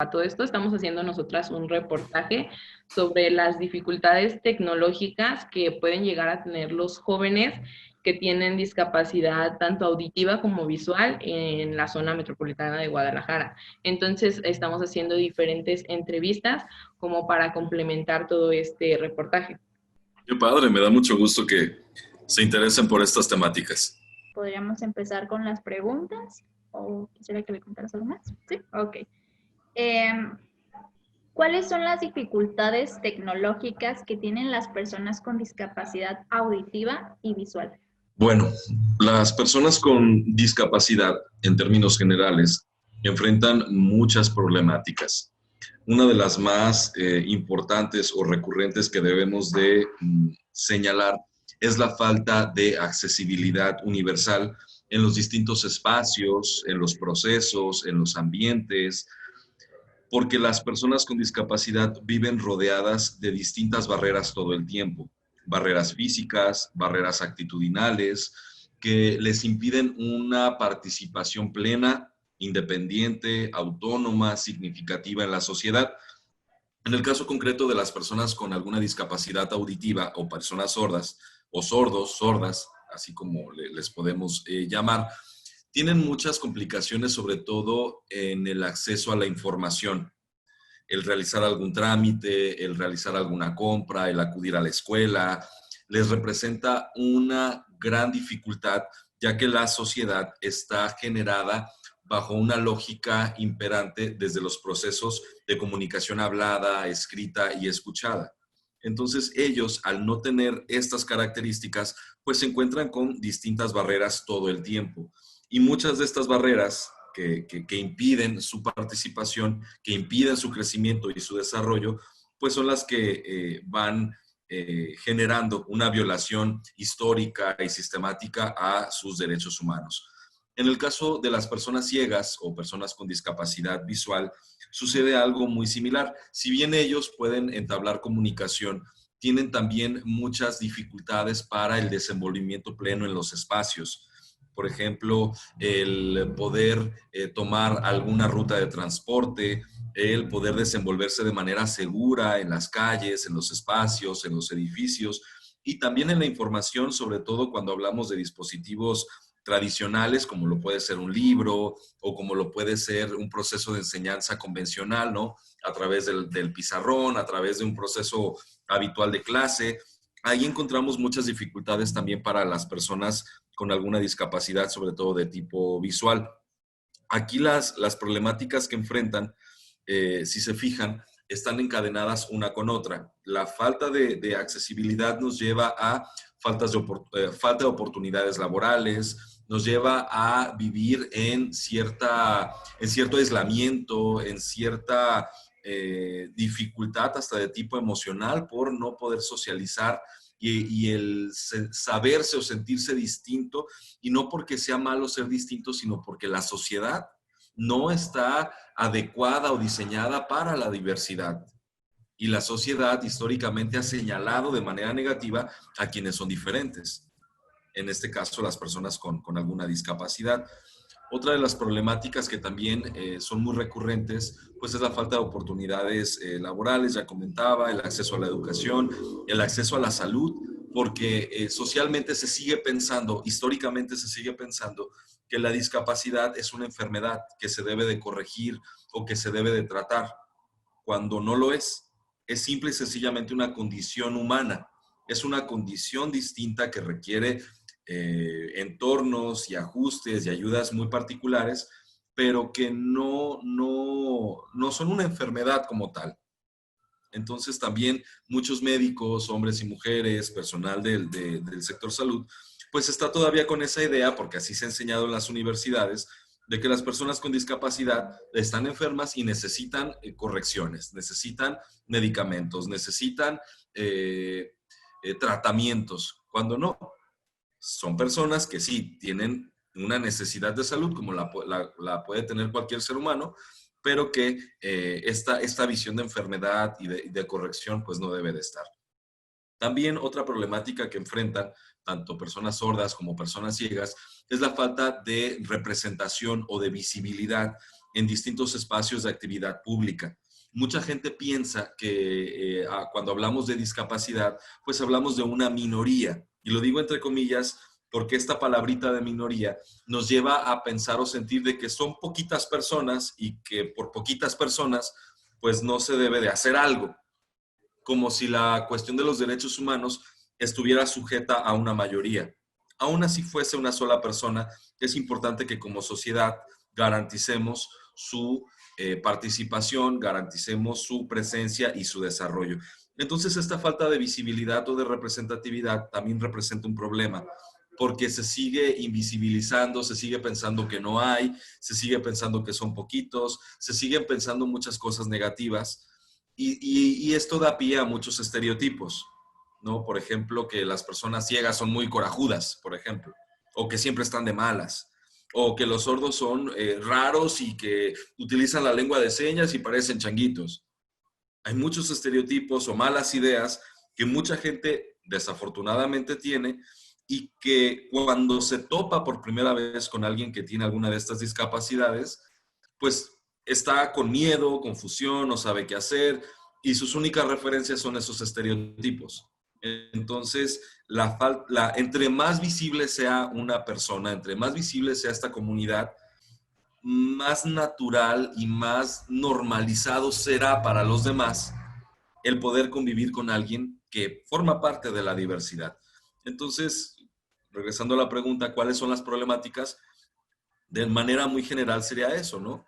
A todo esto estamos haciendo nosotras un reportaje sobre las dificultades tecnológicas que pueden llegar a tener los jóvenes que tienen discapacidad tanto auditiva como visual en la zona metropolitana de Guadalajara. Entonces estamos haciendo diferentes entrevistas como para complementar todo este reportaje. Qué padre, me da mucho gusto que se interesen por estas temáticas. Podríamos empezar con las preguntas. ¿O quisiera que me contaras algo más? Sí, ok. ¿Cuáles son las dificultades tecnológicas que tienen las personas con discapacidad auditiva y visual? Bueno, las personas con discapacidad, en términos generales, enfrentan muchas problemáticas. Una de las más importantes o recurrentes que debemos de señalar es la falta de accesibilidad universal en los distintos espacios, en los procesos, en los ambientes, porque las personas con discapacidad viven rodeadas de distintas barreras todo el tiempo, barreras físicas, barreras actitudinales, que les impiden una participación plena, independiente, autónoma, significativa en la sociedad. En el caso concreto de las personas con alguna discapacidad auditiva o personas sordas o sordos, sordas, así como les podemos llamar, tienen muchas complicaciones, sobre todo en el acceso a la información, el realizar algún trámite, el realizar alguna compra, el acudir a la escuela, les representa una gran dificultad, ya que la sociedad está generada bajo una lógica imperante desde los procesos de comunicación hablada, escrita y escuchada. Entonces ellos, al no tener estas características, pues se encuentran con distintas barreras todo el tiempo. Y muchas de estas barreras que impiden su participación, que impiden su crecimiento y su desarrollo, pues son las que van generando una violación histórica y sistemática a sus derechos humanos. En el caso de las personas ciegas o personas con discapacidad visual, sucede algo muy similar. Si bien ellos pueden entablar comunicación, tienen también muchas dificultades para el desenvolvimiento pleno en los espacios. Por ejemplo, el poder tomar alguna ruta de transporte, el poder desenvolverse de manera segura en las calles, en los espacios, en los edificios y también en la información, sobre todo cuando hablamos de dispositivos tradicionales, como lo puede ser un libro o como lo puede ser un proceso de enseñanza convencional, ¿no? A través del pizarrón, a través de un proceso habitual de clase. Ahí encontramos muchas dificultades también para las personas con alguna discapacidad, sobre todo de tipo visual. Aquí las problemáticas que enfrentan, si se fijan, están encadenadas una con otra. La falta de accesibilidad nos lleva a falta de oportunidades laborales, nos lleva a vivir en cierto aislamiento, en cierta dificultad hasta de tipo emocional por no poder socializar y el saberse o sentirse distinto, y no porque sea malo ser distinto, sino porque la sociedad no está adecuada o diseñada para la diversidad. Y la sociedad históricamente ha señalado de manera negativa a quienes son diferentes. En este caso, las personas con alguna discapacidad. Otra de las problemáticas que también son muy recurrentes, pues es la falta de oportunidades laborales, ya comentaba, el acceso a la educación, el acceso a la salud, porque socialmente se sigue pensando, históricamente se sigue pensando que la discapacidad es una enfermedad que se debe de corregir o que se debe de tratar, cuando no lo es. Es simple y sencillamente una condición humana, es una condición distinta que requiere entornos y ajustes y ayudas muy particulares, pero que no son una enfermedad como tal. Entonces también muchos médicos, hombres y mujeres, personal del sector salud, pues está todavía con esa idea, porque así se ha enseñado en las universidades, de que las personas con discapacidad están enfermas y necesitan correcciones, necesitan medicamentos, necesitan tratamientos, cuando no. Son personas que sí tienen una necesidad de salud como la puede tener cualquier ser humano, pero que esta visión de enfermedad y de corrección pues no debe de estar. También otra problemática que enfrentan tanto personas sordas como personas ciegas es la falta de representación o de visibilidad en distintos espacios de actividad pública. Mucha gente piensa que cuando hablamos de discapacidad, pues hablamos de una minoría. Y lo digo entre comillas porque esta palabrita de minoría nos lleva a pensar o sentir de que son poquitas personas y que por poquitas personas pues no se debe de hacer algo, como si la cuestión de los derechos humanos estuviera sujeta a una mayoría. Aún así fuese una sola persona, es importante que como sociedad garanticemos su participación, garanticemos su presencia y su desarrollo. Entonces, esta falta de visibilidad o de representatividad también representa un problema, porque se sigue invisibilizando, se sigue pensando que no hay, se sigue pensando que son poquitos, se siguen pensando muchas cosas negativas y esto da pie a muchos estereotipos, ¿no? Por ejemplo, que las personas ciegas son muy corajudas, por ejemplo, o que siempre están de malas, o que los sordos son raros y que utilizan la lengua de señas y parecen changuitos. Hay muchos estereotipos o malas ideas que mucha gente desafortunadamente tiene y que cuando se topa por primera vez con alguien que tiene alguna de estas discapacidades, pues está con miedo, confusión, no sabe qué hacer y sus únicas referencias son esos estereotipos. Entonces, entre más visible sea una persona, entre más visible sea esta comunidad, más natural y más normalizado será para los demás el poder convivir con alguien que forma parte de la diversidad. Entonces, regresando a la pregunta, ¿cuáles son las problemáticas? De manera muy general sería eso, ¿no?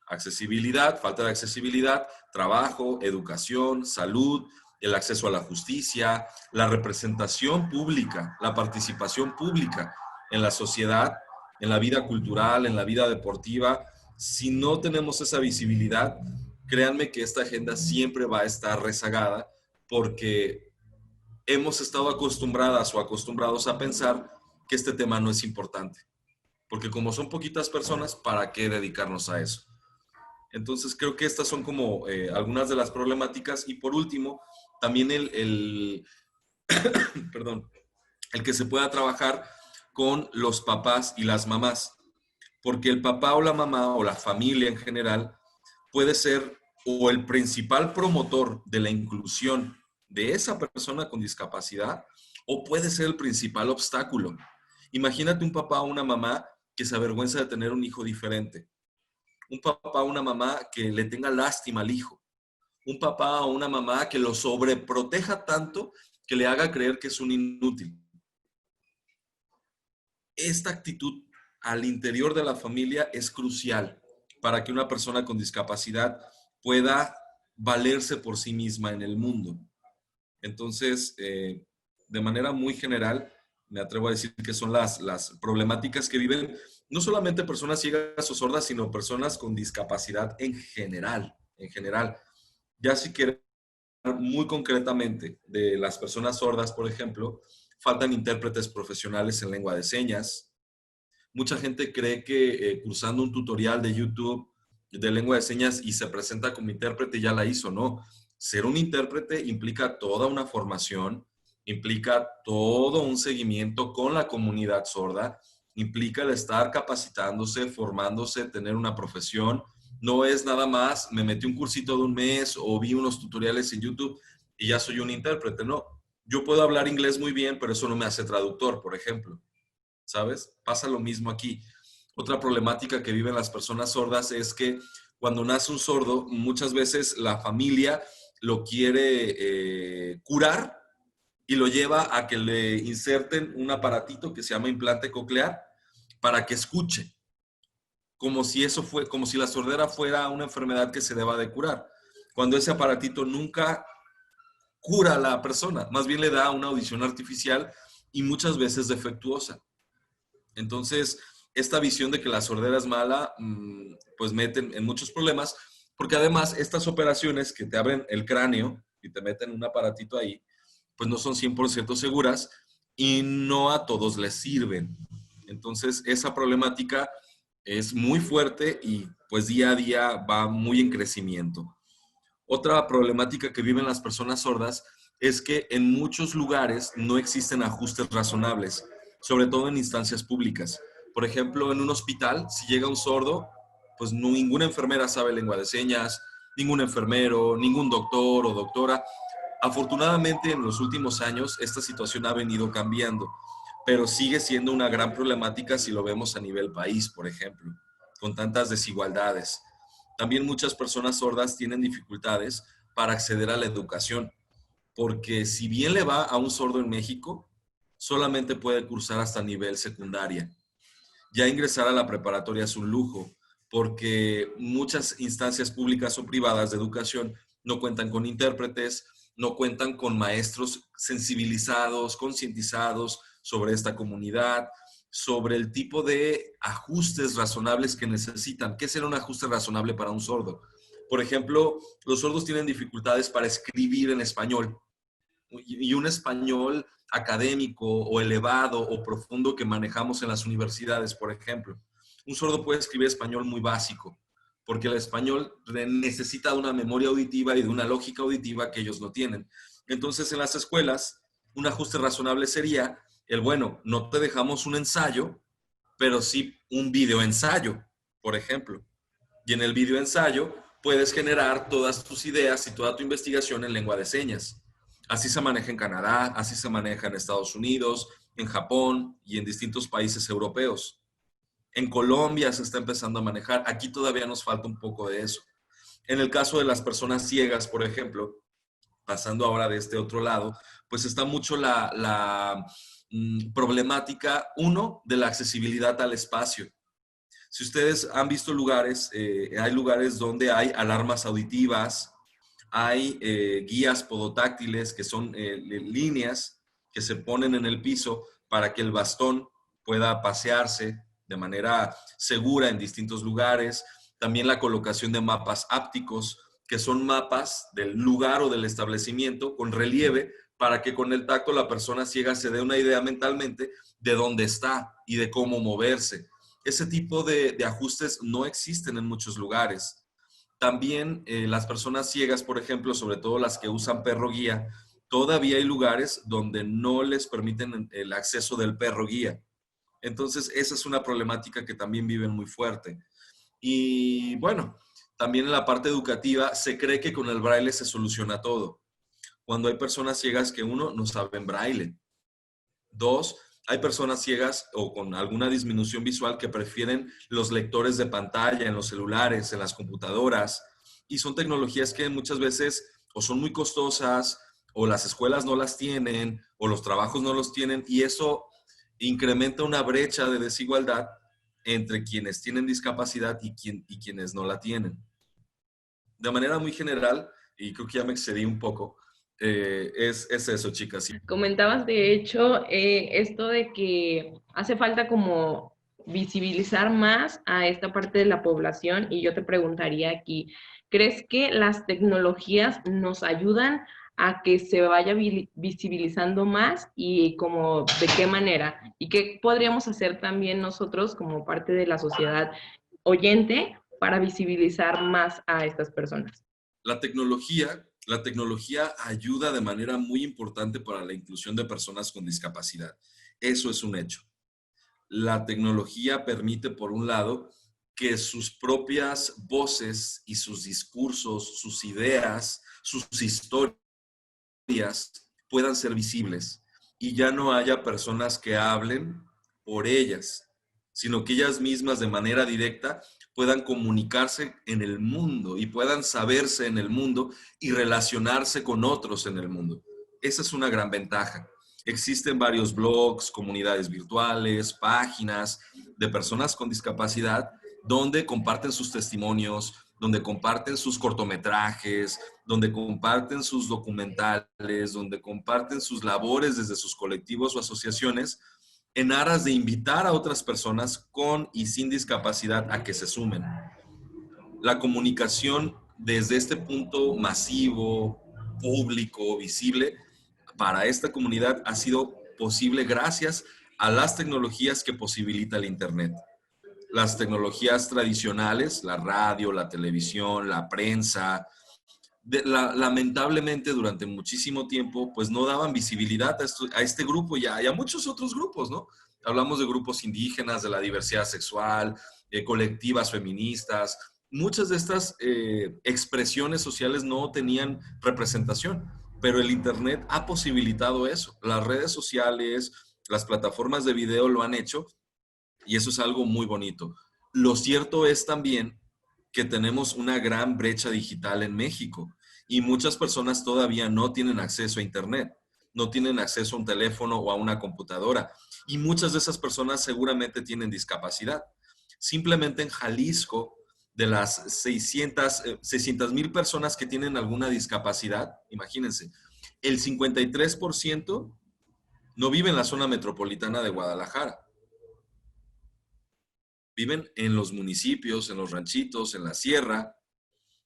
Accesibilidad, falta de accesibilidad, trabajo, educación, salud, el acceso a la justicia, la representación pública, la participación pública en la sociedad, en la vida cultural, en la vida deportiva. Si no tenemos esa visibilidad, créanme que esta agenda siempre va a estar rezagada porque hemos estado acostumbradas o acostumbrados a pensar que este tema no es importante. Porque como son poquitas personas, ¿para qué dedicarnos a eso? Entonces creo que estas son como algunas de las problemáticas. Y por último, también perdón, el que se pueda trabajar con los papás y las mamás. Porque el papá o la mamá o la familia en general puede ser o el principal promotor de la inclusión de esa persona con discapacidad o puede ser el principal obstáculo. Imagínate un papá o una mamá que se avergüenza de tener un hijo diferente. Un papá o una mamá que le tenga lástima al hijo. Un papá o una mamá que lo sobreproteja tanto que le haga creer que es un inútil. Esta actitud al interior de la familia es crucial para que una persona con discapacidad pueda valerse por sí misma en el mundo. Entonces, de manera muy general, me atrevo a decir que son las problemáticas que viven no solamente personas ciegas o sordas, sino personas con discapacidad en general. En general. Ya si queremos muy concretamente de las personas sordas, por ejemplo, faltan intérpretes profesionales en lengua de señas. Mucha gente cree que cursando un tutorial de YouTube de lengua de señas y se presenta como intérprete ya la hizo, ¿no? Ser un intérprete implica toda una formación, implica todo un seguimiento con la comunidad sorda, implica el estar capacitándose, formándose, tener una profesión. No es nada más, me metí un cursito de un mes o vi unos tutoriales en YouTube y ya soy un intérprete, no. Yo puedo hablar inglés muy bien, pero eso no me hace traductor, por ejemplo. ¿Sabes? Pasa lo mismo aquí. Otra problemática que viven las personas sordas es que cuando nace un sordo, muchas veces la familia lo quiere curar y lo lleva a que le inserten un aparatito que se llama implante coclear para que escuche, como si la sordera fuera una enfermedad que se deba de curar, cuando ese aparatito nunca cura a la persona, más bien le da una audición artificial y muchas veces defectuosa. Entonces, esta visión de que la sordera es mala, pues meten en muchos problemas, porque además estas operaciones que te abren el cráneo y te meten un aparatito ahí, pues no son 100% seguras y no a todos les sirven. Entonces, esa problemática es muy fuerte y pues día a día va muy en crecimiento. Otra problemática que viven las personas sordas es que en muchos lugares no existen ajustes razonables, sobre todo en instancias públicas. Por ejemplo, en un hospital, si llega un sordo, pues ninguna enfermera sabe lengua de señas, ningún enfermero, ningún doctor o doctora. Afortunadamente, en los últimos años, esta situación ha venido cambiando, pero sigue siendo una gran problemática si lo vemos a nivel país, por ejemplo, con tantas desigualdades. También muchas personas sordas tienen dificultades para acceder a la educación, porque si bien le va a un sordo en México, solamente puede cursar hasta nivel secundaria. Ya ingresar a la preparatoria es un lujo, porque muchas instancias públicas o privadas de educación no cuentan con intérpretes, no cuentan con maestros sensibilizados, concientizados sobre esta comunidad, sobre el tipo de ajustes razonables que necesitan. ¿Qué será un ajuste razonable para un sordo? Por ejemplo, los sordos tienen dificultades para escribir en español, y un español académico o elevado o profundo que manejamos en las universidades, por ejemplo. Un sordo puede escribir español muy básico, porque el español necesita de una memoria auditiva y de una lógica auditiva que ellos no tienen. Entonces, en las escuelas, un ajuste razonable sería bueno, no te dejamos un ensayo, pero sí un videoensayo, por ejemplo. Y en el videoensayo puedes generar todas tus ideas y toda tu investigación en lengua de señas. Así se maneja en Canadá, así se maneja en Estados Unidos, en Japón y en distintos países europeos. En Colombia se está empezando a manejar. Aquí todavía nos falta un poco de eso. En el caso de las personas ciegas, por ejemplo, pasando ahora de este otro lado, pues está mucho la problemática, uno, de la accesibilidad al espacio. Si ustedes han visto lugares, hay lugares donde hay alarmas auditivas, hay guías podotáctiles que son líneas que se ponen en el piso para que el bastón pueda pasearse de manera segura en distintos lugares. También la colocación de mapas ápticos, que son mapas del lugar o del establecimiento con relieve para que con el tacto la persona ciega se dé una idea mentalmente de dónde está y de cómo moverse. Ese tipo de ajustes no existen en muchos lugares. También las personas ciegas, por ejemplo, sobre todo las que usan perro guía, todavía hay lugares donde no les permiten el acceso del perro guía. Entonces, esa es una problemática que también viven muy fuerte. Y bueno, también en la parte educativa se cree que con el braille se soluciona todo. Cuando hay personas ciegas que, uno, no saben braille. Dos, hay personas ciegas o con alguna disminución visual que prefieren los lectores de pantalla en los celulares, en las computadoras, y son tecnologías que muchas veces o son muy costosas, o las escuelas no las tienen, o los trabajos no los tienen, y eso incrementa una brecha de desigualdad entre quienes tienen discapacidad y quienes no la tienen. De manera muy general, y creo que ya me excedí un poco, es eso, chicas. Sí. Comentabas, de hecho, esto de que hace falta como visibilizar más a esta parte de la población, y yo te preguntaría aquí, ¿crees que las tecnologías nos ayudan a que se vaya visibilizando más y como de qué manera? ¿Y qué podríamos hacer también nosotros como parte de la sociedad oyente para visibilizar más a estas personas? La tecnología ayuda de manera muy importante para la inclusión de personas con discapacidad. Eso es un hecho. La tecnología permite, por un lado, que sus propias voces y sus discursos, sus ideas, sus historias puedan ser visibles y ya no haya personas que hablen por ellas, sino que ellas mismas de manera directa puedan comunicarse en el mundo y puedan saberse en el mundo y relacionarse con otros en el mundo. Esa es una gran ventaja. Existen varios blogs, comunidades virtuales, páginas de personas con discapacidad donde comparten sus testimonios, donde comparten sus cortometrajes, donde comparten sus documentales, donde comparten sus labores desde sus colectivos o asociaciones en aras de invitar a otras personas con y sin discapacidad a que se sumen. La comunicación desde este punto masivo, público, visible, para esta comunidad ha sido posible gracias a las tecnologías que posibilita el Internet. Las tecnologías tradicionales, la radio, la televisión, la prensa, lamentablemente durante muchísimo tiempo pues no daban visibilidad a este grupo y a muchos otros grupos, ¿no? Hablamos de grupos indígenas, de la diversidad sexual, colectivas feministas. Muchas de estas expresiones sociales no tenían representación, pero el Internet ha posibilitado eso. Las redes sociales, las plataformas de video lo han hecho y eso es algo muy bonito. Lo cierto es también que tenemos una gran brecha digital en México y muchas personas todavía no tienen acceso a Internet, no tienen acceso a un teléfono o a una computadora y muchas de esas personas seguramente tienen discapacidad. Simplemente en Jalisco, de las 600,000 personas que tienen alguna discapacidad, imagínense, el 53% no vive en la zona metropolitana de Guadalajara. Viven en los municipios, en los ranchitos, en la sierra.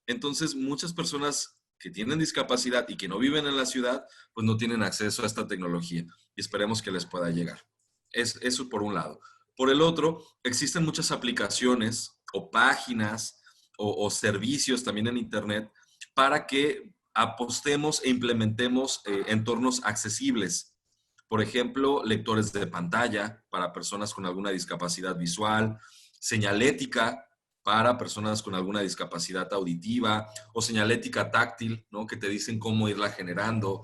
Entonces, muchas personas que tienen discapacidad y que no viven en la ciudad, pues no tienen acceso a esta tecnología y esperemos que les pueda llegar. Eso por un lado. Por el otro, existen muchas aplicaciones o páginas o servicios también en Internet para que apostemos e implementemos entornos accesibles. Por ejemplo, lectores de pantalla para personas con alguna discapacidad visual, señalética para personas con alguna discapacidad auditiva o señalética táctil, ¿no? Que te dicen cómo irla generando.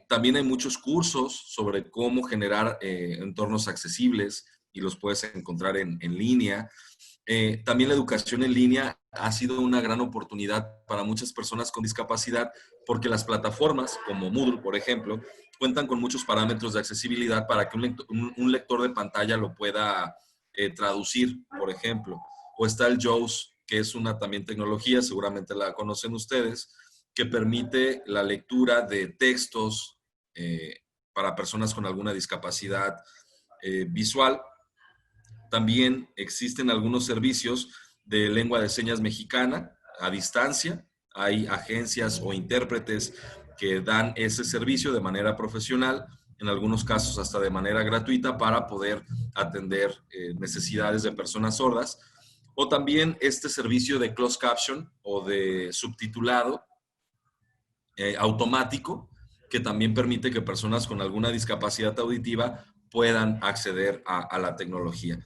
También hay muchos cursos sobre cómo generar entornos accesibles y los puedes encontrar en línea. También la educación en línea ha sido una gran oportunidad para muchas personas con discapacidad porque las plataformas como Moodle, por ejemplo, cuentan con muchos parámetros de accesibilidad para que un lector de pantalla lo pueda traducir, por ejemplo. O está el JAWS, que es una también tecnología, seguramente la conocen ustedes, que permite la lectura de textos para personas con alguna discapacidad visual. También existen algunos servicios de lengua de señas mexicana a distancia. Hay agencias o intérpretes que dan ese servicio de manera profesional, en algunos casos hasta de manera gratuita, para poder atender necesidades de personas sordas. O también este servicio de closed caption o de subtitulado automático, que también permite que personas con alguna discapacidad auditiva puedan acceder a la tecnología.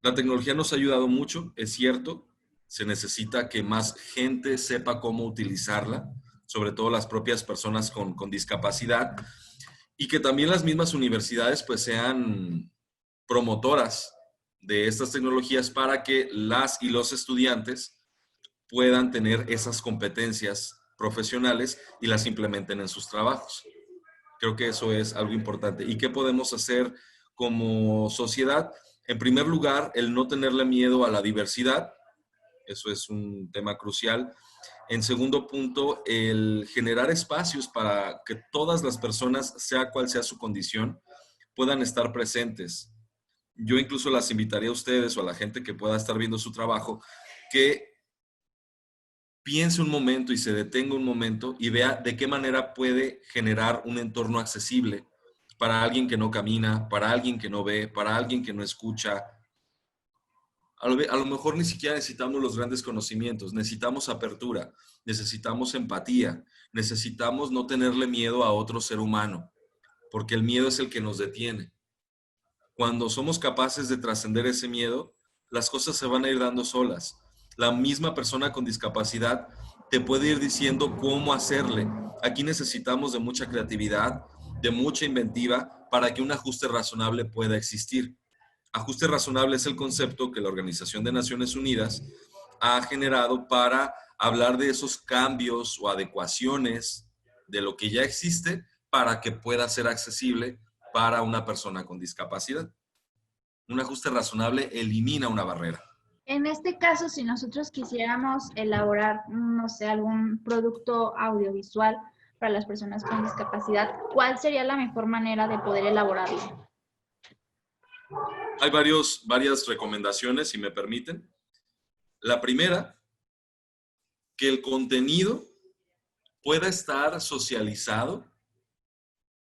La tecnología nos ha ayudado mucho, es cierto. Se necesita que más gente sepa cómo utilizarla, sobre todo las propias personas con discapacidad, y que también las mismas universidades pues sean promotoras de estas tecnologías para que las y los estudiantes puedan tener esas competencias profesionales y las implementen en sus trabajos. Creo que eso es algo importante. ¿Y qué podemos hacer como sociedad? En primer lugar, el no tenerle miedo a la diversidad. Eso es un tema crucial. En segundo punto, el generar espacios para que todas las personas, sea cual sea su condición, puedan estar presentes. Yo incluso las invitaría a ustedes o a la gente que pueda estar viendo su trabajo que piense un momento y se detenga un momento y vea de qué manera puede generar un entorno accesible para alguien que no camina, para alguien que no ve, para alguien que no escucha. A lo mejor ni siquiera necesitamos los grandes conocimientos, necesitamos apertura, necesitamos empatía, necesitamos no tenerle miedo a otro ser humano, porque el miedo es el que nos detiene. Cuando somos capaces de trascender ese miedo, las cosas se van a ir dando solas. La misma persona con discapacidad te puede ir diciendo cómo hacerle. Aquí necesitamos de mucha creatividad, de mucha inventiva para que un ajuste razonable pueda existir. Ajuste razonable es el concepto que la Organización de Naciones Unidas ha generado para hablar de esos cambios o adecuaciones de lo que ya existe para que pueda ser accesible para una persona con discapacidad. Un ajuste razonable elimina una barrera. En este caso, si nosotros quisiéramos elaborar, no sé, algún producto audiovisual para las personas con discapacidad, ¿cuál sería la mejor manera de poder elaborarlo? Hay varias recomendaciones, si me permiten. La primera, que el contenido pueda estar socializado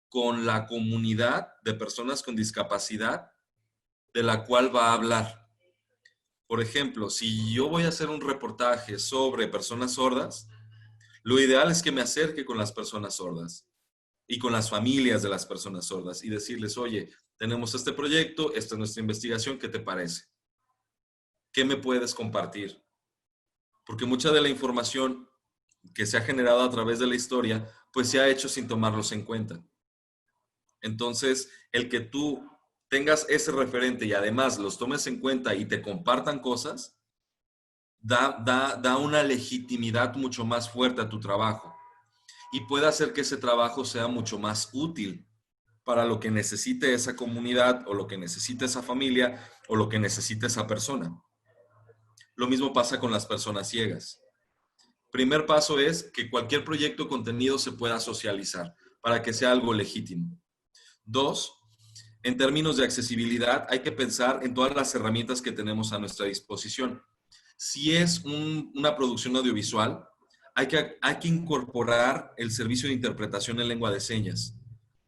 con la comunidad de personas con discapacidad de la cual va a hablar. Por ejemplo, si yo voy a hacer un reportaje sobre personas sordas, lo ideal es que me acerque con las personas sordas y con las familias de las personas sordas y decirles, oye, tenemos este proyecto, esta es nuestra investigación, ¿qué te parece? ¿qué me puedes compartir? Porque mucha de la información que se ha generado a través de la historia, pues se ha hecho sin tomarlos en cuenta. Entonces, el que tú tengas ese referente y además los tomes en cuenta y te compartan cosas, da una legitimidad mucho más fuerte a tu trabajo y puede hacer que ese trabajo sea mucho más útil para lo que necesite esa comunidad o lo que necesite esa familia o lo que necesite esa persona. Lo mismo pasa con las personas ciegas. Primer paso es que cualquier proyecto o contenido se pueda socializar para que sea algo legítimo. 2, en términos de accesibilidad, hay que pensar en todas las herramientas que tenemos a nuestra disposición. Si es una producción audiovisual, hay que incorporar el servicio de interpretación en lengua de señas.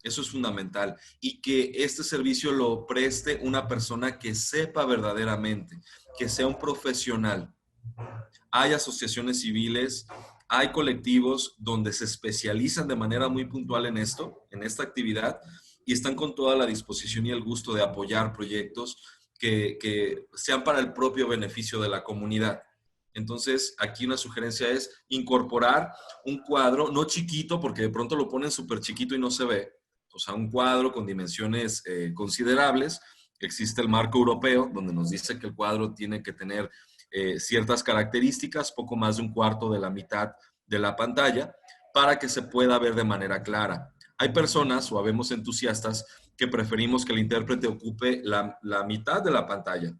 Eso es fundamental. Y que este servicio lo preste una persona que sepa verdaderamente, que sea un profesional. Hay asociaciones civiles, hay colectivos donde se especializan de manera muy puntual en esto, en esta actividad, y están con toda la disposición y el gusto de apoyar proyectos que sean para el propio beneficio de la comunidad. Entonces, aquí una sugerencia es incorporar un cuadro, no chiquito, porque de pronto lo ponen súper chiquito y no se ve, o sea, un cuadro con dimensiones considerables. Existe el marco europeo, donde nos dice que el cuadro tiene que tener ciertas características, poco más de un cuarto de la mitad de la pantalla, para que se pueda ver de manera clara. Hay personas o habemos entusiastas que preferimos que el intérprete ocupe la mitad de la pantalla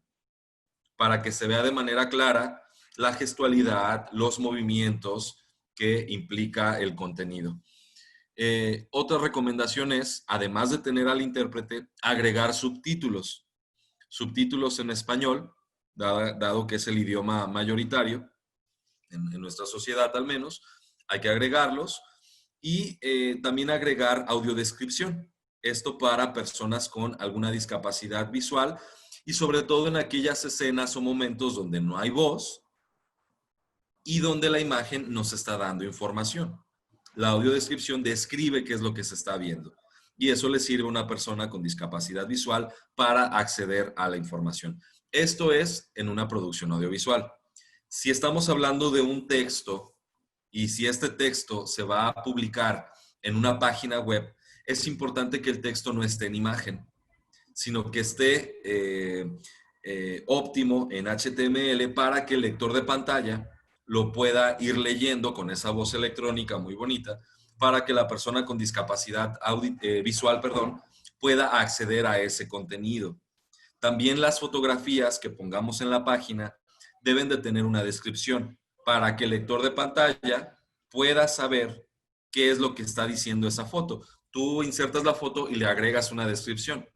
para que se vea de manera clara la gestualidad, los movimientos que implica el contenido. Otra recomendación es, además de tener al intérprete, agregar subtítulos. Subtítulos en español, dado que es el idioma mayoritario en nuestra sociedad al menos, hay que agregarlos y también agregar audiodescripción. Esto para personas con alguna discapacidad visual y sobre todo en aquellas escenas o momentos donde no hay voz y donde la imagen nos está dando información. La audiodescripción describe qué es lo que se está viendo y eso le sirve a una persona con discapacidad visual para acceder a la información. Esto es en una producción audiovisual. Si estamos hablando de un texto y si este texto se va a publicar en una página web, es importante que el texto no esté en imagen, sino que esté óptimo en HTML para que el lector de pantalla lo pueda ir leyendo con esa voz electrónica muy bonita para que la persona con discapacidad visual, pueda acceder a ese contenido. También las fotografías que pongamos en la página deben de tener una descripción para que el lector de pantalla pueda saber qué es lo que está diciendo esa foto. Tú insertas la foto y le agregas una descripción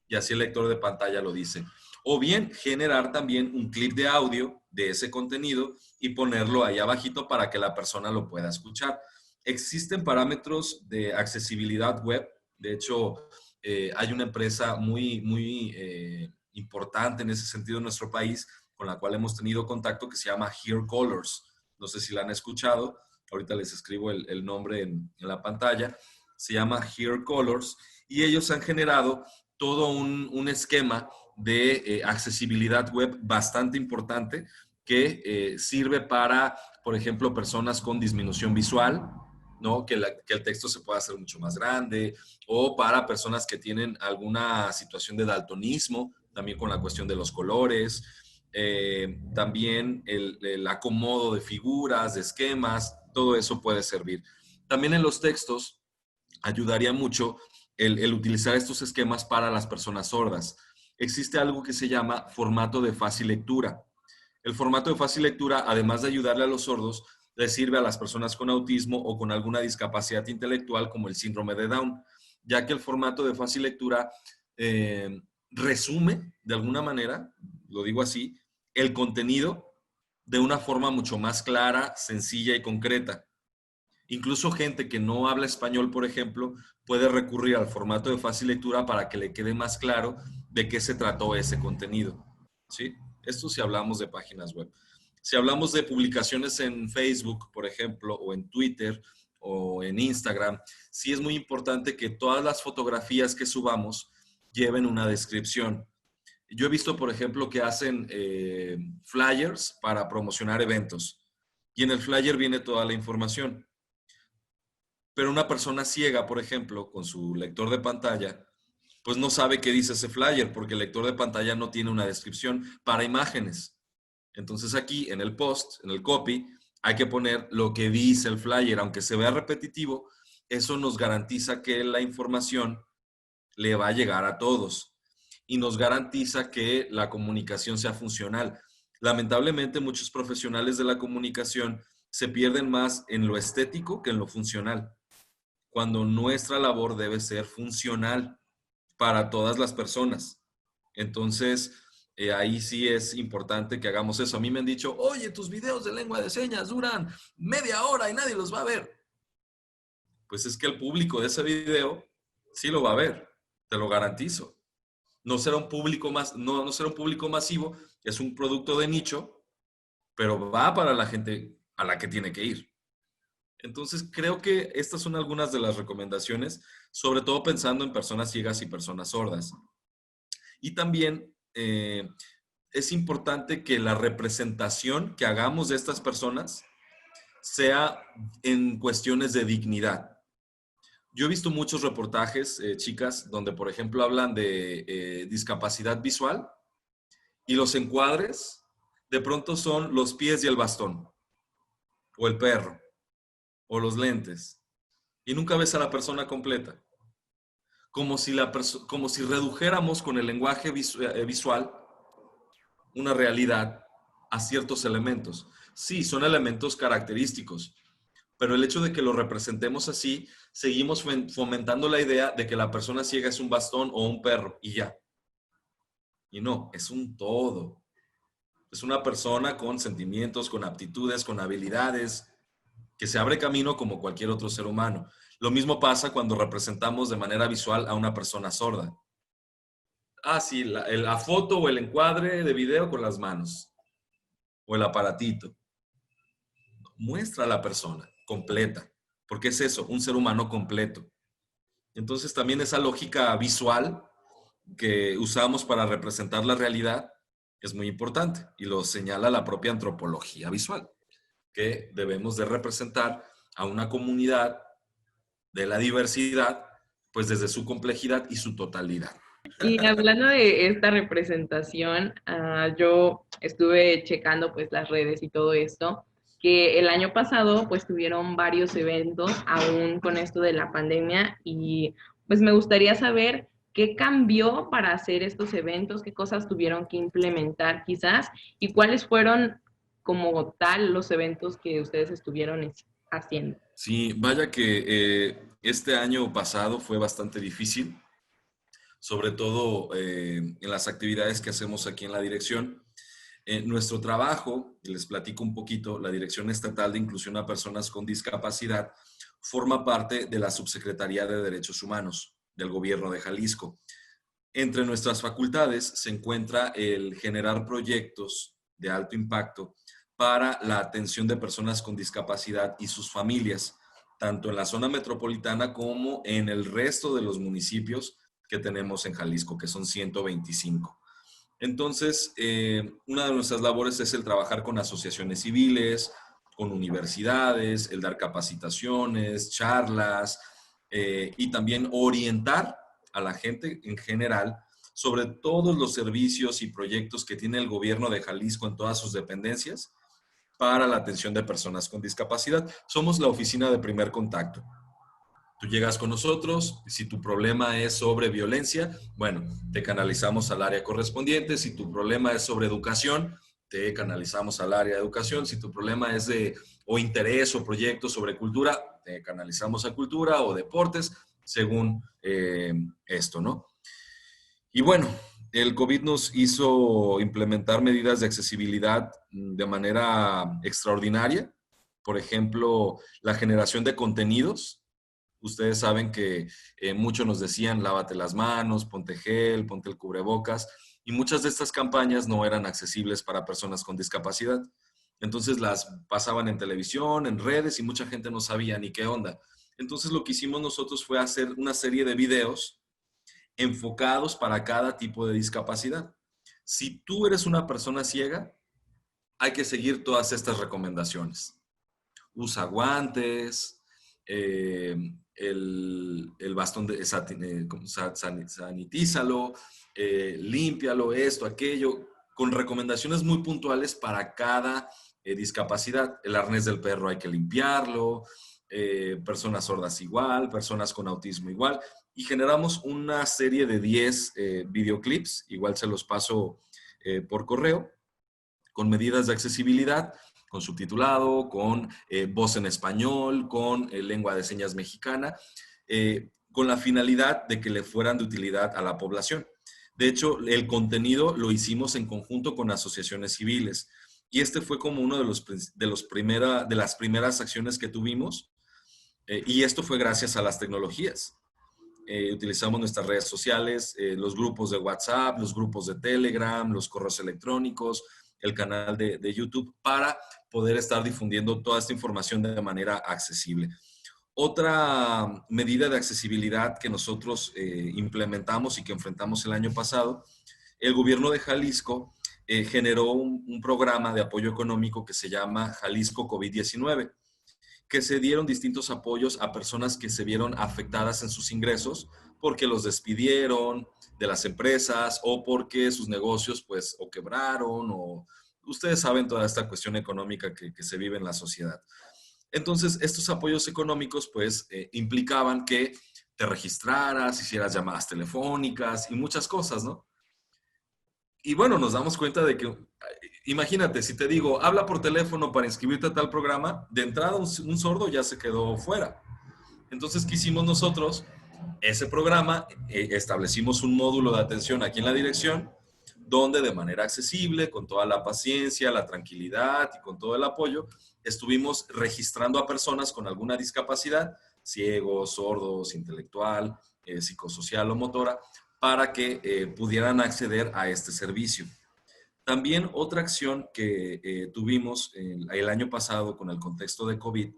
y así el lector de pantalla lo dice. O bien generar también un clip de audio de ese contenido y ponerlo ahí abajito para que la persona lo pueda escuchar. Existen parámetros de accesibilidad web. De hecho, hay una empresa muy importante en ese sentido en nuestro país con la cual hemos tenido contacto que se llama Here Colors. No sé si la han escuchado. Ahorita les escribo el nombre en la pantalla. Se llama Here Colors y ellos han generado todo un esquema de accesibilidad web bastante importante que sirve para, por ejemplo, personas con disminución visual, ¿no? Que el texto se pueda hacer mucho más grande, o para personas que tienen alguna situación de daltonismo, también con la cuestión de los colores, también el acomodo de figuras, de esquemas, todo eso puede servir. También en los textos ayudaría mucho el utilizar estos esquemas para las personas sordas. Existe algo que se llama formato de fácil lectura. El formato de fácil lectura, además de ayudarle a los sordos, le sirve a las personas con autismo o con alguna discapacidad intelectual como el síndrome de Down, ya que el formato de fácil lectura resume, de alguna manera, lo digo así, el contenido de una forma mucho más clara, sencilla y concreta. Incluso gente que no habla español, por ejemplo, puede recurrir al formato de fácil lectura para que le quede más claro de qué se trató ese contenido, ¿sí? Esto si hablamos de páginas web. Si hablamos de publicaciones en Facebook, por ejemplo, o en Twitter, o en Instagram, sí es muy importante que todas las fotografías que subamos lleven una descripción. Yo he visto, por ejemplo, que hacen flyers para promocionar eventos y en el flyer viene toda la información. Pero una persona ciega, por ejemplo, con su lector de pantalla, pues no sabe qué dice ese flyer porque el lector de pantalla no tiene una descripción para imágenes. Entonces aquí en el post, en el copy, hay que poner lo que dice el flyer, aunque se vea repetitivo, eso nos garantiza que la información le va a llegar a todos y nos garantiza que la comunicación sea funcional. Lamentablemente, muchos profesionales de la comunicación se pierden más en lo estético que en lo funcional, cuando nuestra labor debe ser funcional para todas las personas. Entonces, ahí sí es importante que hagamos eso. A mí me han dicho, oye, tus videos de lengua de señas duran media hora y nadie los va a ver. Pues es que el público de ese video sí lo va a ver, te lo garantizo. No será un público no será un público masivo, es un producto de nicho, pero va para la gente a la que tiene que ir. Entonces, creo que estas son algunas de las recomendaciones, sobre todo pensando en personas ciegas y personas sordas. Y también es importante que la representación que hagamos de estas personas sea en cuestiones de dignidad. Yo he visto muchos reportajes, chicas, donde, por ejemplo, hablan de discapacidad visual y los encuadres de pronto son los pies y el bastón, o el perro, o los lentes, y nunca ves a la persona completa. Como si redujéramos con el lenguaje visual una realidad a ciertos elementos. Sí, son elementos característicos, pero el hecho de que lo representemos así, seguimos fomentando la idea de que la persona ciega es un bastón o un perro y ya. Y no, es un todo. Es una persona con sentimientos, con aptitudes, con habilidades, que se abre camino como cualquier otro ser humano. Lo mismo pasa cuando representamos de manera visual a una persona sorda. Ah, sí, la foto o el encuadre de video con las manos o el aparatito. Muestra a la persona completa, porque es eso, un ser humano completo. Entonces también esa lógica visual que usamos para representar la realidad es muy importante y lo señala la propia antropología visual, que debemos de representar a una comunidad de la diversidad, pues desde su complejidad y su totalidad. Y hablando de esta representación, yo estuve checando pues las redes y todo esto, que el año pasado pues tuvieron varios eventos aún con esto de la pandemia y pues me gustaría saber qué cambió para hacer estos eventos, qué cosas tuvieron que implementar quizás y cuáles fueron como tal los eventos que ustedes estuvieron haciendo. Sí, vaya que este año pasado fue bastante difícil, sobre todo en las actividades que hacemos aquí en la dirección. Nuestro trabajo, y les platico un poquito, la Dirección Estatal de Inclusión a Personas con Discapacidad forma parte de la Subsecretaría de Derechos Humanos del Gobierno de Jalisco. Entre nuestras facultades se encuentra el generar proyectos de alto impacto para la atención de personas con discapacidad y sus familias, tanto en la zona metropolitana como en el resto de los municipios que tenemos en Jalisco, que son 125. Entonces, una de nuestras labores es el trabajar con asociaciones civiles, con universidades, el dar capacitaciones, charlas y también orientar a la gente en general sobre todos los servicios y proyectos que tiene el gobierno de Jalisco en todas sus dependencias para la atención de personas con discapacidad. Somos la oficina de primer contacto. Tú llegas con nosotros, si tu problema es sobre violencia, bueno, te canalizamos al área correspondiente. Si tu problema es sobre educación, te canalizamos al área de educación. Si tu problema es de o interés o proyectos sobre cultura, te canalizamos a cultura o deportes, según esto, ¿no? Y bueno, el COVID nos hizo implementar medidas de accesibilidad de manera extraordinaria. Por ejemplo, la generación de contenidos. Ustedes saben que muchos nos decían, lávate las manos, ponte gel, ponte el cubrebocas, y muchas de estas campañas no eran accesibles para personas con discapacidad. Entonces las pasaban en televisión, en redes, y mucha gente no sabía ni qué onda. Entonces lo que hicimos nosotros fue hacer una serie de videos enfocados para cada tipo de discapacidad. Si tú eres una persona ciega, hay que seguir todas estas recomendaciones. Usa guantes, el bastón de sanitízalo, límpialo, esto, aquello, con recomendaciones muy puntuales para cada discapacidad. El arnés del perro hay que limpiarlo, personas sordas igual, personas con autismo igual, y generamos una serie de 10 videoclips, igual se los paso por correo, con medidas de accesibilidad, con subtitulado, con voz en español, con lengua de señas mexicana, con la finalidad de que le fueran de utilidad a la población. De hecho, el contenido lo hicimos en conjunto con asociaciones civiles y este fue como uno de las primeras acciones que tuvimos y esto fue gracias a las tecnologías. Utilizamos nuestras redes sociales, los grupos de WhatsApp, los grupos de Telegram, los correos electrónicos, el canal de YouTube para poder estar difundiendo toda esta información de manera accesible. Otra medida de accesibilidad que nosotros implementamos y que enfrentamos el año pasado, el gobierno de Jalisco generó un programa de apoyo económico que se llama Jalisco COVID-19, que se dieron distintos apoyos a personas que se vieron afectadas en sus ingresos porque los despidieron de las empresas o porque sus negocios pues o quebraron o ustedes saben toda esta cuestión económica que se vive en la sociedad. Entonces, estos apoyos económicos pues implicaban que te registraras, hicieras llamadas telefónicas y muchas cosas, ¿no? Y bueno, nos damos cuenta de que, imagínate, si te digo, habla por teléfono para inscribirte a tal programa, de entrada un sordo ya se quedó fuera. Entonces, ¿qué hicimos nosotros? Ese programa, establecimos un módulo de atención aquí en la dirección, donde de manera accesible, con toda la paciencia, la tranquilidad y con todo el apoyo, estuvimos registrando a personas con alguna discapacidad, ciegos, sordos, intelectual, psicosocial o motora, para que pudieran acceder a este servicio. También otra acción que tuvimos el año pasado con el contexto de COVID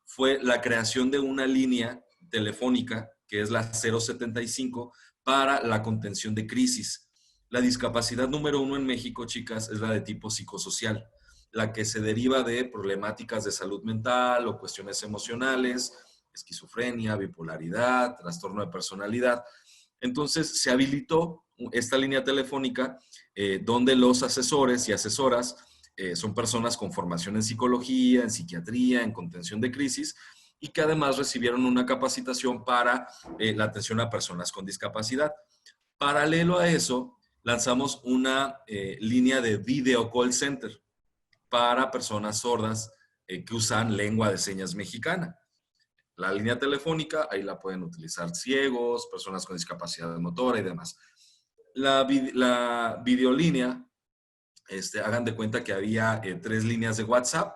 fue la creación de una línea telefónica que es la 075 para la contención de crisis. La discapacidad número 1 en México, chicas, es la de tipo psicosocial, la que se deriva de problemáticas de salud mental o cuestiones emocionales, esquizofrenia, bipolaridad, trastorno de personalidad. Entonces se habilitó esta línea telefónica donde los asesores y asesoras son personas con formación en psicología, en psiquiatría, en contención de crisis y que además recibieron una capacitación para la atención a personas con discapacidad. Paralelo a eso, lanzamos una línea de video call center para personas sordas que usan lengua de señas mexicana. La línea telefónica, ahí la pueden utilizar ciegos, personas con discapacidad motora y demás. La videolínea, hagan de cuenta que había 3 líneas de WhatsApp.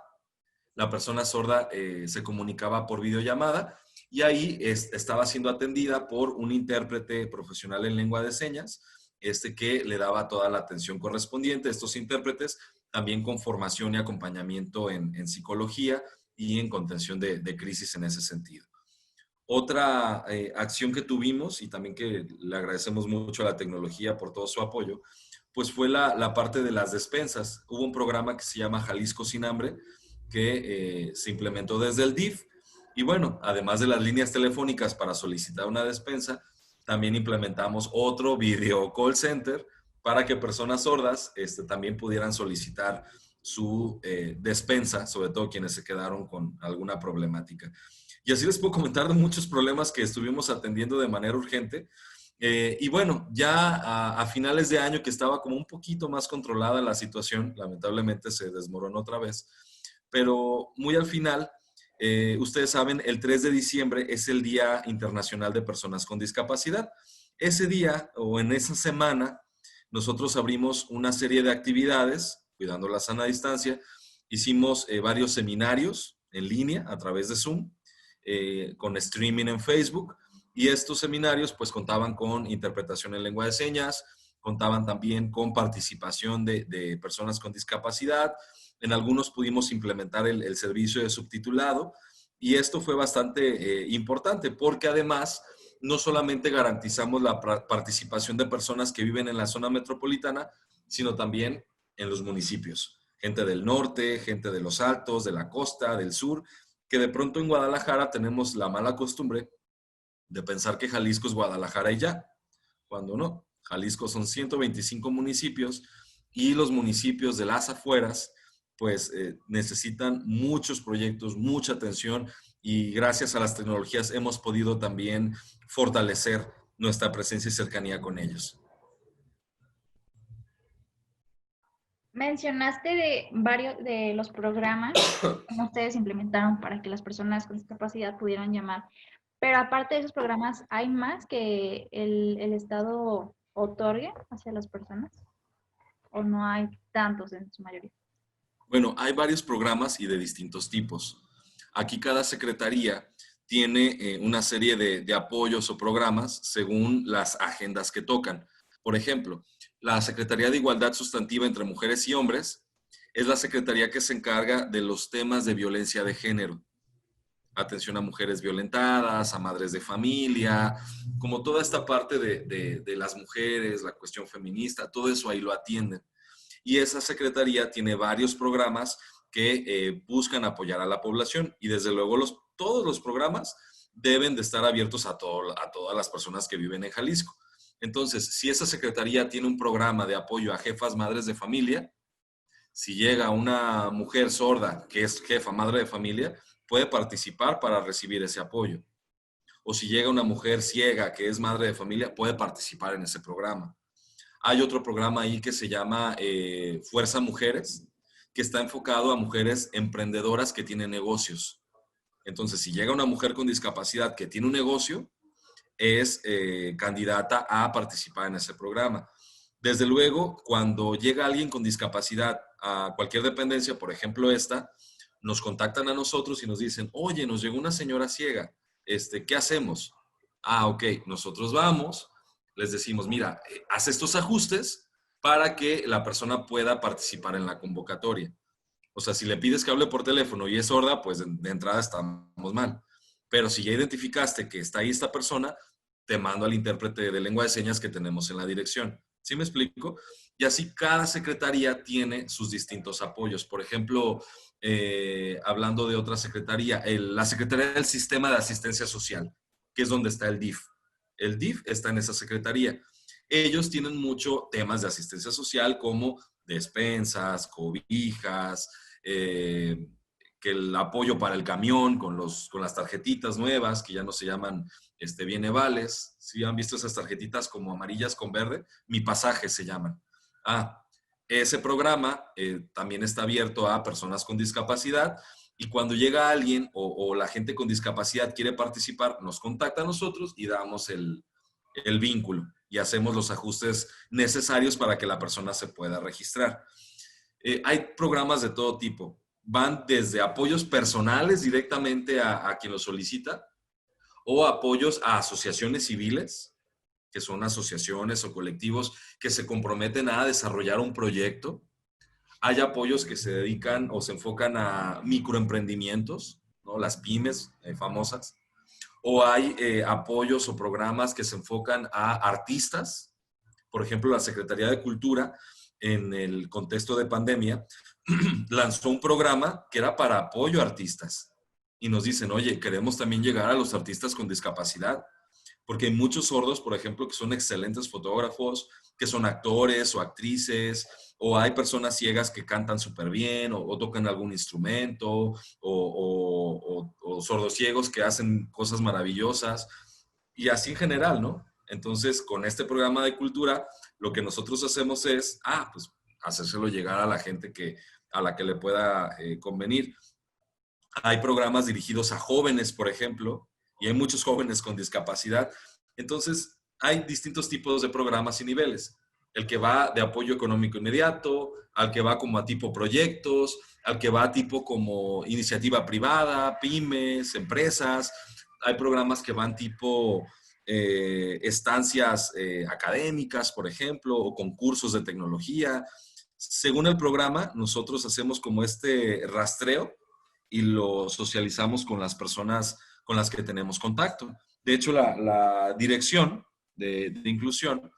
La persona sorda se comunicaba por videollamada y ahí estaba siendo atendida por un intérprete profesional en lengua de señas, que le daba toda la atención correspondiente. Estos intérpretes también con formación y acompañamiento en psicología y en contención de crisis en ese sentido. Otra acción que tuvimos y también que le agradecemos mucho a la tecnología por todo su apoyo, pues fue la parte de las despensas. Hubo un programa que se llama Jalisco Sin Hambre que se implementó desde el DIF y bueno, además de las líneas telefónicas para solicitar una despensa, también implementamos otro video call center para que personas sordas también pudieran solicitar su despensa, sobre todo quienes se quedaron con alguna problemática. Y así les puedo comentar de muchos problemas que estuvimos atendiendo de manera urgente. Y bueno, ya a finales de año que estaba como un poquito más controlada la situación, lamentablemente se desmoronó otra vez, pero muy al final, ustedes saben, el 3 de diciembre es el Día Internacional de Personas con Discapacidad. Ese día o en esa semana, nosotros abrimos una serie de actividades, cuidando la sana distancia. Hicimos varios seminarios en línea a través de Zoom, con streaming en Facebook. Y estos seminarios pues contaban con interpretación en lengua de señas, contaban también con participación de personas con discapacidad. En algunos pudimos implementar el servicio de subtitulado. Y esto fue bastante importante porque además no solamente garantizamos la participación de personas que viven en la zona metropolitana, sino también en los municipios. Gente del norte, gente de los altos, de la costa, del sur, que de pronto en Guadalajara tenemos la mala costumbre de pensar que Jalisco es Guadalajara y ya, cuando no. Jalisco son 125 municipios y los municipios de las afueras pues necesitan muchos proyectos, mucha atención y gracias a las tecnologías hemos podido también fortalecer nuestra presencia y cercanía con ellos. Mencionaste de varios de los programas que ustedes implementaron para que las personas con discapacidad pudieran llamar. Pero aparte de esos programas, ¿hay más que el Estado otorgue hacia las personas? ¿O no hay tantos en su mayoría? Bueno, hay varios programas y de distintos tipos. Aquí cada secretaría tiene una serie de apoyos o programas según las agendas que tocan. Por ejemplo, la Secretaría de Igualdad Sustantiva entre Mujeres y Hombres es la secretaría que se encarga de los temas de violencia de género. Atención a mujeres violentadas, a madres de familia, como toda esta parte de las mujeres, la cuestión feminista, todo eso ahí lo atienden. Y esa secretaría tiene varios programas que buscan apoyar a la población y desde luego todos los programas deben de estar abiertos a todas las personas que viven en Jalisco. Entonces, si esa secretaría tiene un programa de apoyo a jefas madres de familia, si llega una mujer sorda que es jefa madre de familia, puede participar para recibir ese apoyo. O si llega una mujer ciega que es madre de familia, puede participar en ese programa. Hay otro programa ahí que se llama Fuerza Mujeres, que está enfocado a mujeres emprendedoras que tienen negocios. Entonces, si llega una mujer con discapacidad que tiene un negocio, es candidata a participar en ese programa. Desde luego, cuando llega alguien con discapacidad a cualquier dependencia, por ejemplo esta, nos contactan a nosotros y nos dicen, oye, nos llegó una señora ciega, ¿qué hacemos? Ah, ok, nosotros vamos, les decimos, mira, haz estos ajustes para que la persona pueda participar en la convocatoria. O sea, si le pides que hable por teléfono y es sorda, pues de entrada estamos mal. Pero si ya identificaste que está ahí esta persona, te mando al intérprete de lengua de señas que tenemos en la dirección. ¿Sí me explico? Y así cada secretaría tiene sus distintos apoyos. Por ejemplo, hablando de otra secretaría, la Secretaría del Sistema de Asistencia Social, que es donde está el DIF. El DIF está en esa secretaría. Ellos tienen mucho temas de asistencia social como despensas, cobijas, que el apoyo para el camión con las tarjetitas nuevas que ya no se llaman Viene Vales. ¿Sí han visto esas tarjetitas como amarillas con verde? Mi Pasaje se llaman. Ese programa también está abierto a personas con discapacidad y cuando llega alguien o la gente con discapacidad quiere participar, nos contacta a nosotros y damos el vínculo y hacemos los ajustes necesarios para que la persona se pueda registrar. Hay programas de todo tipo. Van desde apoyos personales directamente a quien lo solicita o apoyos a asociaciones civiles, que son asociaciones o colectivos que se comprometen a desarrollar un proyecto. Hay apoyos que se dedican o se enfocan a microemprendimientos, ¿no? Las pymes famosas. O hay apoyos o programas que se enfocan a artistas. Por ejemplo, la Secretaría de Cultura, en el contexto de pandemia, lanzó un programa que era para apoyo a artistas. Y nos dicen, oye, queremos también llegar a los artistas con discapacidad. Porque hay muchos sordos, por ejemplo, que son excelentes fotógrafos, que son actores o actrices, o hay personas ciegas que cantan súper bien o tocan algún instrumento, o sordos ciegos que hacen cosas maravillosas, y así en general, ¿no? Entonces, con este programa de cultura, lo que nosotros hacemos es, pues, hacérselo llegar a la gente a la que le pueda convenir. Hay programas dirigidos a jóvenes, por ejemplo, y hay muchos jóvenes con discapacidad. Entonces, hay distintos tipos de programas y niveles. El que va de apoyo económico inmediato, al que va como a tipo proyectos, al que va a tipo como iniciativa privada, pymes, empresas. Hay programas que van tipo estancias académicas, por ejemplo, o concursos de tecnología. Según el programa, nosotros hacemos como rastreo y lo socializamos con las personas con las que tenemos contacto. De hecho, la dirección de inclusión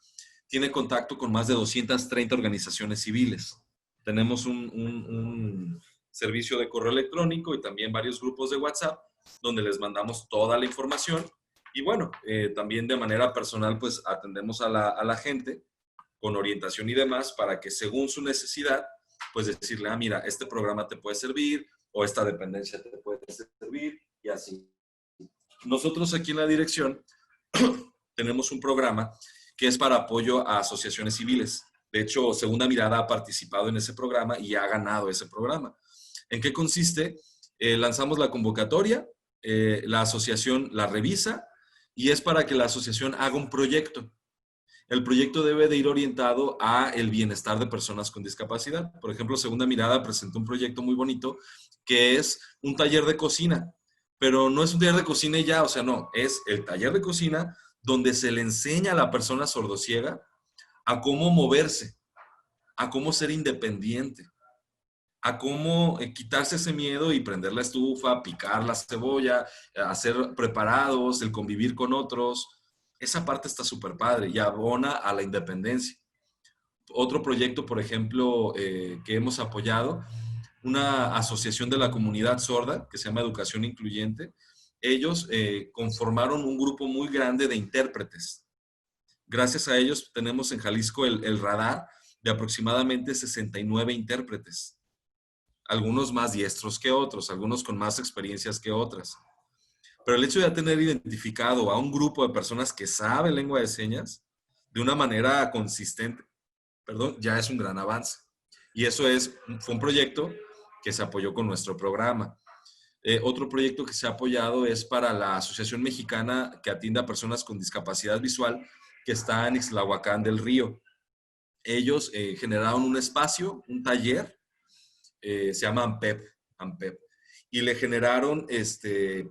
tiene contacto con más de 230 organizaciones civiles. Tenemos un servicio de correo electrónico y también varios grupos de WhatsApp donde les mandamos toda la información. Y bueno, también de manera personal, pues atendemos a la gente con orientación y demás para que según su necesidad, pues decirle, mira, este programa te puede servir o esta dependencia te puede servir y así. Nosotros aquí en la dirección tenemos un programa que es para apoyo a asociaciones civiles. De hecho, Segunda Mirada ha participado en ese programa y ha ganado ese programa. ¿En qué consiste? Lanzamos la convocatoria, la asociación la revisa y es para que la asociación haga un proyecto. El proyecto debe de ir orientado a el bienestar de personas con discapacidad. Por ejemplo, Segunda Mirada presentó un proyecto muy bonito que es un taller de cocina, pero no es un taller de cocina y ya, o sea, no, es el taller de cocina donde se le enseña a la persona sordociega a cómo moverse, a cómo ser independiente, a cómo quitarse ese miedo y prender la estufa, picar la cebolla, hacer preparados, el convivir con otros. Esa parte está súper padre y abona a la independencia. Otro proyecto, por ejemplo, que hemos apoyado, una asociación de la comunidad sorda que se llama Educación Incluyente. Ellos conformaron un grupo muy grande de intérpretes. Gracias a ellos tenemos en Jalisco el radar de aproximadamente 69 intérpretes. Algunos más diestros que otros, algunos con más experiencias que otras. Pero el hecho de tener identificado a un grupo de personas que saben lengua de señas de una manera consistente, ya es un gran avance. Y eso fue un proyecto que se apoyó con nuestro programa. Otro proyecto que se ha apoyado es para la Asociación Mexicana que atiende a personas con discapacidad visual que está en Ixtlahuacán del Río. Ellos generaron un espacio, un taller, se llama AMPEP, y le generaron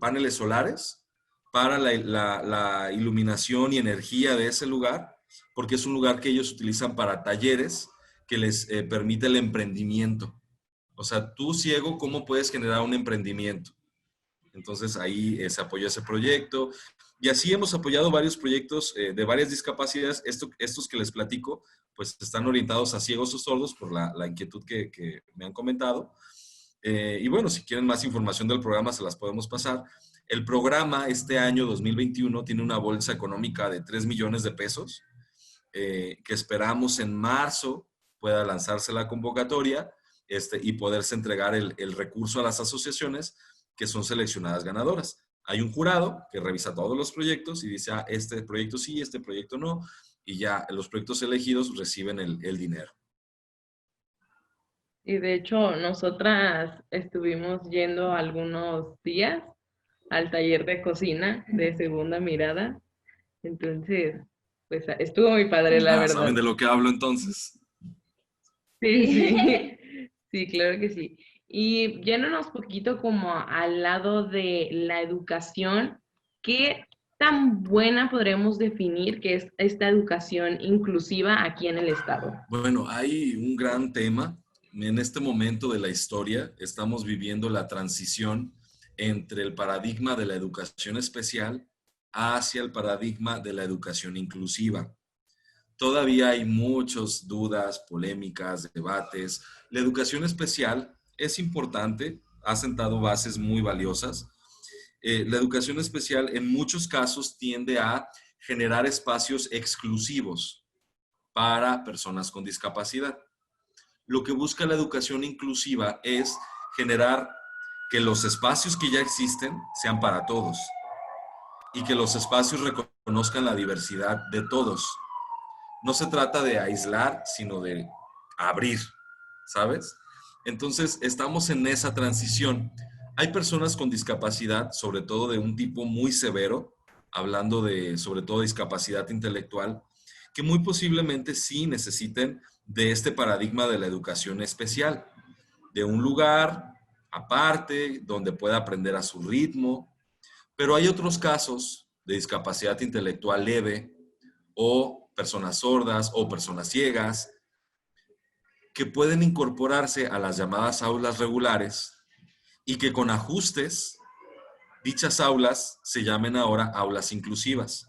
paneles solares para la iluminación y energía de ese lugar, porque es un lugar que ellos utilizan para talleres que les permite el emprendimiento. O sea, tú ciego, ¿cómo puedes generar un emprendimiento? Entonces ahí se apoyó ese proyecto. Y así hemos apoyado varios proyectos de varias discapacidades. Estos que les platico, pues están orientados a ciegos o sordos por la inquietud que me han comentado. Y bueno, si quieren más información del programa, se las podemos pasar. El programa este año 2021 tiene una bolsa económica de 3 millones de pesos, que esperamos en marzo pueda lanzarse la convocatoria y poderse entregar el recurso a las asociaciones que son seleccionadas ganadoras. Hay un jurado que revisa todos los proyectos y dice, este proyecto sí, este proyecto no, y ya los proyectos elegidos reciben el dinero. Y de hecho, nosotras estuvimos yendo algunos días al taller de cocina de Segunda Mirada. Entonces, pues estuvo muy padre, la verdad. ¿Saben de lo que hablo entonces? Sí, sí, sí, claro que sí. Y yéndonos poquito como al lado de la educación, ¿qué tan buena podremos definir que es esta educación inclusiva aquí en el estado? Bueno, hay un gran tema. En este momento de la historia estamos viviendo la transición entre el paradigma de la educación especial hacia el paradigma de la educación inclusiva. Todavía hay muchas dudas, polémicas, debates. La educación especial es importante, ha sentado bases muy valiosas. La educación especial en muchos casos tiende a generar espacios exclusivos para personas con discapacidad. Lo que busca la educación inclusiva es generar que los espacios que ya existen sean para todos y que los espacios reconozcan la diversidad de todos. No se trata de aislar, sino de abrir, ¿sabes? Entonces, estamos en esa transición. Hay personas con discapacidad, sobre todo de un tipo muy severo, hablando de, sobre todo, discapacidad intelectual, que muy posiblemente sí necesiten de este paradigma de la educación especial, de un lugar aparte, donde pueda aprender a su ritmo. Pero hay otros casos de discapacidad intelectual leve o personas sordas o personas ciegas que pueden incorporarse a las llamadas aulas regulares y que con ajustes, dichas aulas se llamen ahora aulas inclusivas.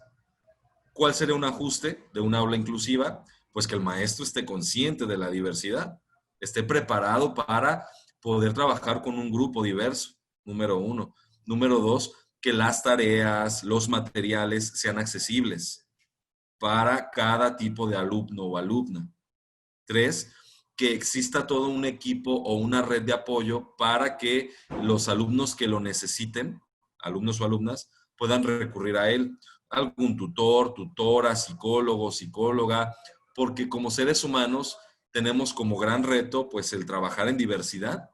¿Cuál sería un ajuste de una aula inclusiva? Pues que el maestro esté consciente de la diversidad, esté preparado para poder trabajar con un grupo diverso, número uno. Número dos, que las tareas, los materiales sean accesibles para cada tipo de alumno o alumna. Tres, que exista todo un equipo o una red de apoyo para que los alumnos que lo necesiten, alumnos o alumnas, puedan recurrir a él. Algún tutor, tutora, psicólogo, psicóloga, porque como seres humanos tenemos como gran reto pues el trabajar en diversidad.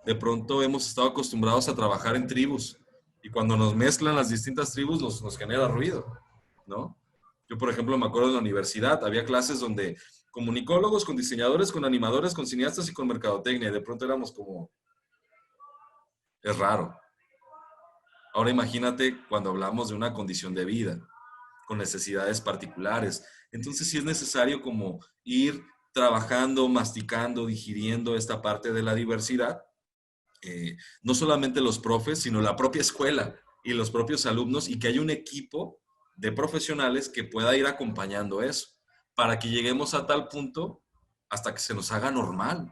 De pronto hemos estado acostumbrados a trabajar en tribus y cuando nos mezclan las distintas tribus nos genera ruido, ¿no? Yo, por ejemplo, me acuerdo de la universidad, había clases donde comunicólogos, con diseñadores, con animadores, con cineastas y con mercadotecnia, y de pronto éramos como, es raro. Ahora imagínate cuando hablamos de una condición de vida, con necesidades particulares. Entonces sí es necesario como ir trabajando, masticando, digiriendo esta parte de la diversidad. No solamente los profes, sino la propia escuela y los propios alumnos, y que haya un equipo de profesionales que pueda ir acompañando eso, para que lleguemos a tal punto hasta que se nos haga normal,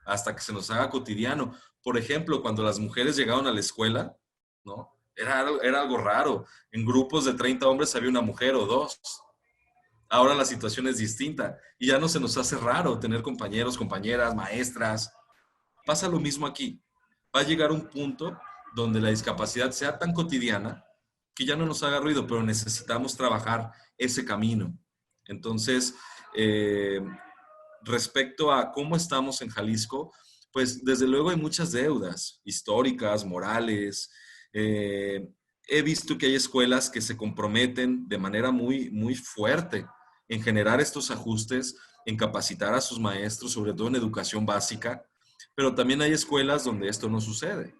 hasta que se nos haga cotidiano. Por ejemplo, cuando las mujeres llegaron a la escuela, ¿no? Era algo raro. En grupos de 30 hombres había una mujer o dos. Ahora la situación es distinta y ya no se nos hace raro tener compañeros, compañeras, maestras. Pasa lo mismo aquí. Va a llegar un punto donde la discapacidad sea tan cotidiana que ya no nos haga ruido, pero necesitamos trabajar ese camino. Entonces, respecto a cómo estamos en Jalisco, pues desde luego hay muchas deudas históricas, morales. He visto que hay escuelas que se comprometen de manera muy, muy fuerte en generar estos ajustes, en capacitar a sus maestros, sobre todo en educación básica, pero también hay escuelas donde esto no sucede.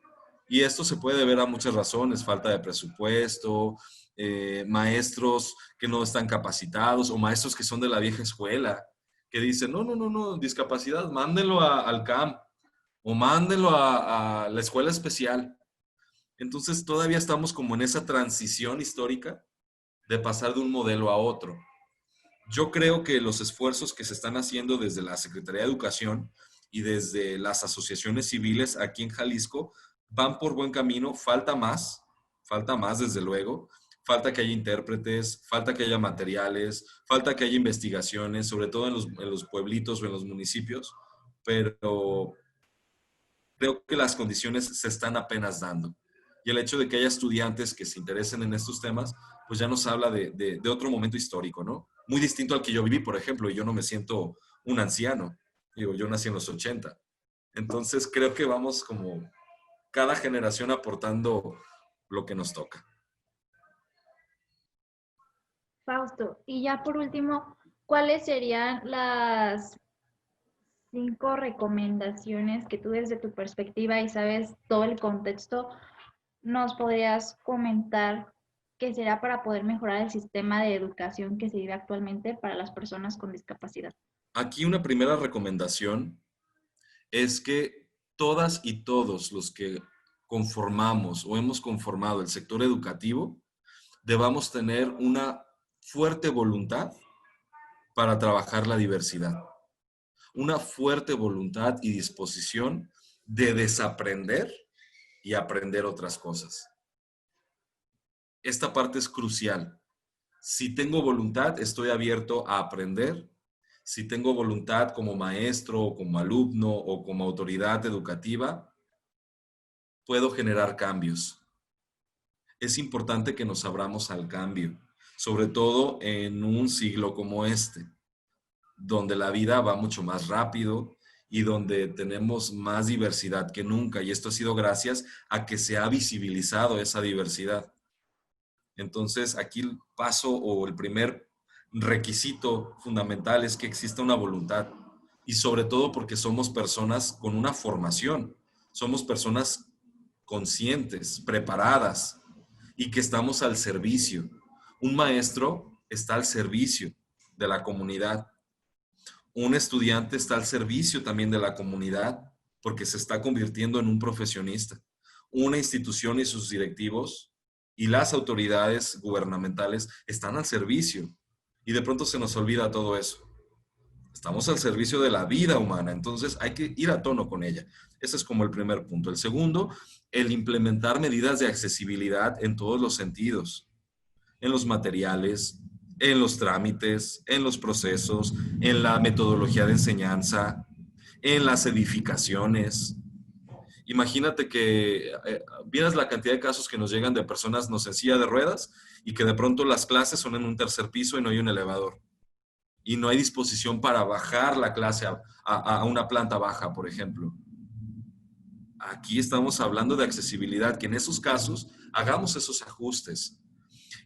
Y esto se puede ver a muchas razones: falta de presupuesto, maestros que no están capacitados o maestros que son de la vieja escuela, que dicen, no, discapacidad, mándenlo al CAMP o mándenlo a la escuela especial. Entonces todavía estamos como en esa transición histórica de pasar de un modelo a otro. Yo creo que los esfuerzos que se están haciendo desde la Secretaría de Educación y desde las asociaciones civiles aquí en Jalisco van por buen camino. Falta más desde luego. Falta que haya intérpretes, falta que haya materiales, falta que haya investigaciones, sobre todo en los pueblitos o en los municipios, pero creo que las condiciones se están apenas dando. Y el hecho de que haya estudiantes que se interesen en estos temas, pues ya nos habla de otro momento histórico, ¿no? Muy distinto al que yo viví, por ejemplo, y yo no me siento un anciano. Digo, yo nací en los 80. Entonces creo que vamos como cada generación aportando lo que nos toca. Fausto, y ya por último, ¿cuáles serían las 5 recomendaciones que tú desde tu perspectiva y sabes todo el contexto nos podrías comentar que será para poder mejorar el sistema de educación que se vive actualmente para las personas con discapacidad? Aquí una primera recomendación es que todas y todos los que conformamos o hemos conformado el sector educativo debamos tener una fuerte voluntad para trabajar la diversidad, una fuerte voluntad y disposición de desaprender y aprender otras cosas. Esta parte es crucial. Si tengo voluntad, estoy abierto a aprender. Si tengo voluntad como maestro o como alumno o como autoridad educativa, puedo generar cambios. Es importante que nos abramos al cambio, sobre todo en un siglo como este, donde la vida va mucho más rápido y donde tenemos más diversidad que nunca. Y esto ha sido gracias a que se ha visibilizado esa diversidad. Entonces, aquí el paso o el primer requisito fundamental es que exista una voluntad. Y sobre todo porque somos personas con una formación. Somos personas conscientes, preparadas y que estamos al servicio. Un maestro está al servicio de la comunidad. Un estudiante está al servicio también de la comunidad porque se está convirtiendo en un profesionista. Una institución y sus directivos y las autoridades gubernamentales están al servicio. Y de pronto se nos olvida todo eso. Estamos al servicio de la vida humana, entonces hay que ir a tono con ella. Ese es como el primer punto. El segundo, el implementar medidas de accesibilidad en todos los sentidos, en los materiales, en los trámites, en los procesos, en la metodología de enseñanza, en las edificaciones. Imagínate que vieras la cantidad de casos que nos llegan de personas no en silla de ruedas y que de pronto las clases son en un tercer piso y no hay un elevador. Y no hay disposición para bajar la clase a una planta baja, por ejemplo. Aquí estamos hablando de accesibilidad, que en esos casos hagamos esos ajustes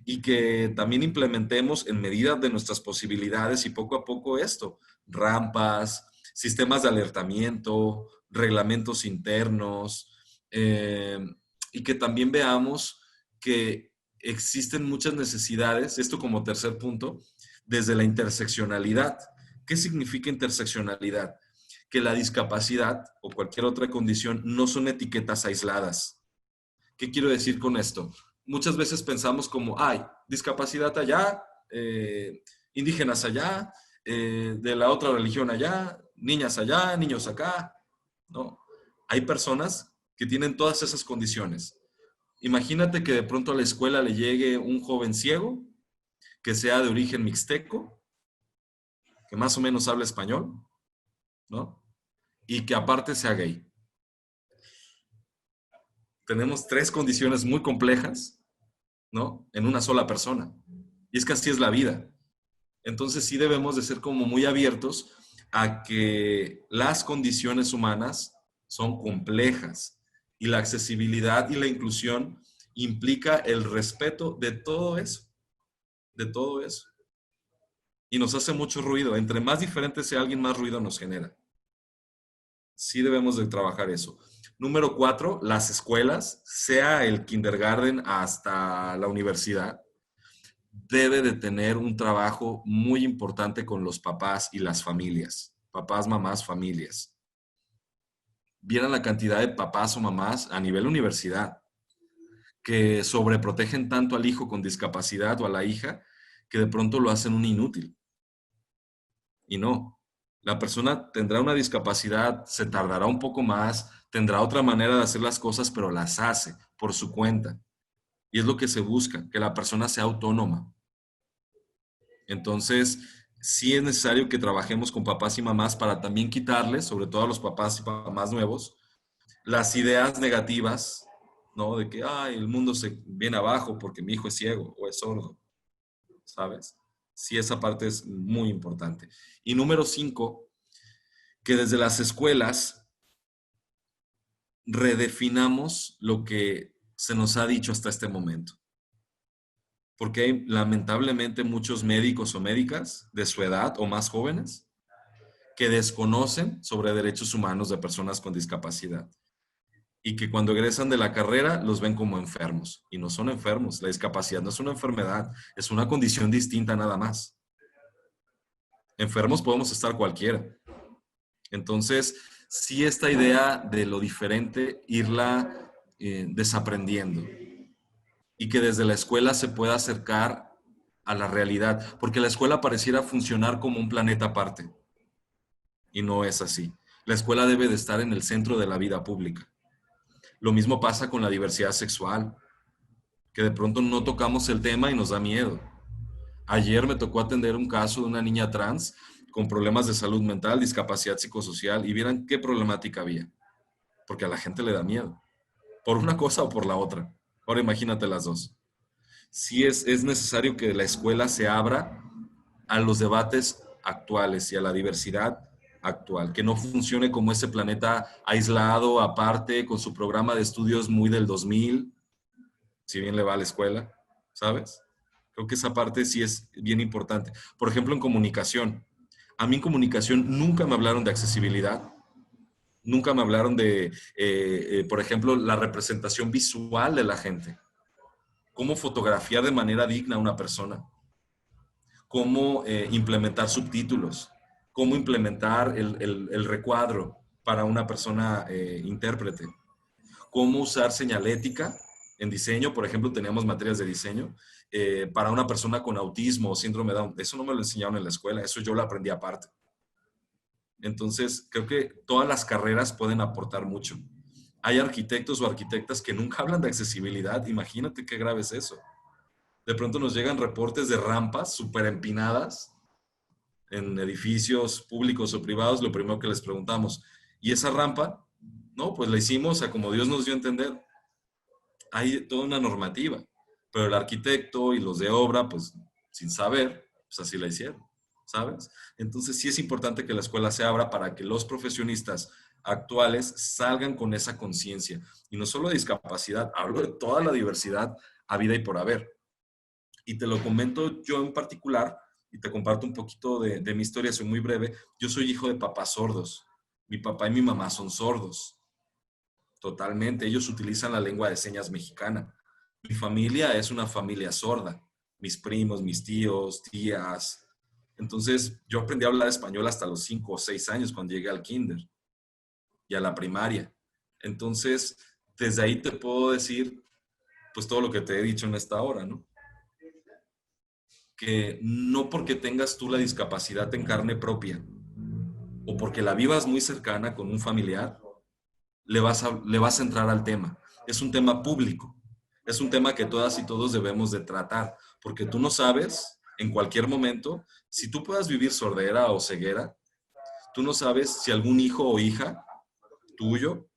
y que también implementemos en medida de nuestras posibilidades y poco a poco esto, rampas, sistemas de alertamiento, reglamentos internos, y que también veamos que existen muchas necesidades, esto como tercer punto, desde la interseccionalidad. ¿Qué significa interseccionalidad? Que la discapacidad o cualquier otra condición no son etiquetas aisladas. ¿Qué quiero decir con esto? Muchas veces pensamos como, hay discapacidad allá, indígenas allá, de la otra religión allá, niñas allá, niños acá. No, hay personas que tienen todas esas condiciones. Imagínate que de pronto a la escuela le llegue un joven ciego que sea de origen mixteco, que más o menos habla español, ¿no? Y que aparte sea gay. Tenemos 3 condiciones muy complejas, ¿no? En una sola persona. Y es que así es la vida. Entonces sí debemos de ser como muy abiertos a que las condiciones humanas son complejas y la accesibilidad y la inclusión implica el respeto de todo eso, de todo eso. Y nos hace mucho ruido. Entre más diferente sea alguien, más ruido nos genera. Sí debemos de trabajar eso. Número 4, las escuelas, sea el kindergarten hasta la universidad, debe de tener un trabajo muy importante con los papás y las familias. Papás, mamás, familias. Vieran la cantidad de papás o mamás a nivel universidad que sobreprotegen tanto al hijo con discapacidad o a la hija que de pronto lo hacen un inútil. Y no, la persona tendrá una discapacidad, se tardará un poco más, tendrá otra manera de hacer las cosas, pero las hace por su cuenta. Y es lo que se busca, que la persona sea autónoma. Entonces, sí es necesario que trabajemos con papás y mamás para también quitarles, sobre todo a los papás y mamás nuevos, las ideas negativas, ¿no? De que, ay, el mundo se viene abajo porque mi hijo es ciego o es sordo, ¿sabes? Sí, esa parte es muy importante. Y número 5, que desde las escuelas redefinamos lo que se nos ha dicho hasta este momento. Porque hay lamentablemente muchos médicos o médicas de su edad o más jóvenes que desconocen sobre derechos humanos de personas con discapacidad y que cuando egresan de la carrera los ven como enfermos. Y no son enfermos. La discapacidad no es una enfermedad, es una condición distinta nada más. Enfermos podemos estar cualquiera. Entonces, sí, esta idea de lo diferente, irla desaprendiendo y que desde la escuela se pueda acercar a la realidad, porque la escuela pareciera funcionar como un planeta aparte y no es así. La escuela debe de estar en el centro de la vida pública. Lo mismo pasa con la diversidad sexual, que de pronto no tocamos el tema y nos da miedo. Ayer me tocó atender un caso de una niña trans con problemas de salud mental, discapacidad psicosocial, y vieran qué problemática había, porque a la gente le da miedo, por una cosa o por la otra. Ahora imagínate las dos. Sí es necesario que la escuela se abra a los debates actuales y a la diversidad actual, que no funcione como ese planeta aislado, aparte, con su programa de estudios muy del 2000, si bien le va a la escuela, ¿sabes? Creo que esa parte sí es bien importante. Por ejemplo, en comunicación. A mí en comunicación nunca me hablaron de accesibilidad, nunca me hablaron de, por ejemplo, la representación visual de la gente. Cómo fotografiar de manera digna a una persona. Cómo implementar subtítulos. Cómo implementar el recuadro para una persona intérprete. Cómo usar señalética En diseño, por ejemplo, teníamos materias de diseño. Para una persona con autismo o síndrome de Down, eso no me lo enseñaron en la escuela, eso yo lo aprendí aparte. Entonces, creo que todas las carreras pueden aportar mucho. Hay arquitectos o arquitectas que nunca hablan de accesibilidad. Imagínate qué grave es eso. De pronto nos llegan reportes de rampas súper empinadas en edificios públicos o privados. Lo primero que les preguntamos, ¿y esa rampa? No, pues la hicimos a como Dios nos dio a entender. Hay toda una normativa, pero el arquitecto y los de obra, pues sin saber, pues así la hicieron, ¿sabes? Entonces sí es importante que la escuela se abra para que los profesionistas actuales salgan con esa conciencia. Y no solo de discapacidad, hablo de toda la diversidad habida y por haber. Y te lo comento yo en particular, y te comparto un poquito de mi historia, soy muy breve. Yo soy hijo de papás sordos. Mi papá y mi mamá son sordos. Totalmente, ellos utilizan la lengua de señas mexicana. Mi familia es una familia sorda. Mis primos, mis tíos, tías. Entonces, yo aprendí a hablar español hasta los 5 o 6 años cuando llegué al kinder y a la primaria. Entonces, desde ahí te puedo decir, pues todo lo que te he dicho en esta hora, ¿no? Que no porque tengas tú la discapacidad en carne propia o porque la vivas muy cercana con un familiar, le vas a entrar al tema. Es un tema público. Es un tema que todas y todos debemos de tratar, porque tú no sabes en cualquier momento si tú puedas vivir sordera o ceguera. Tú no sabes si algún hijo o hija tuyo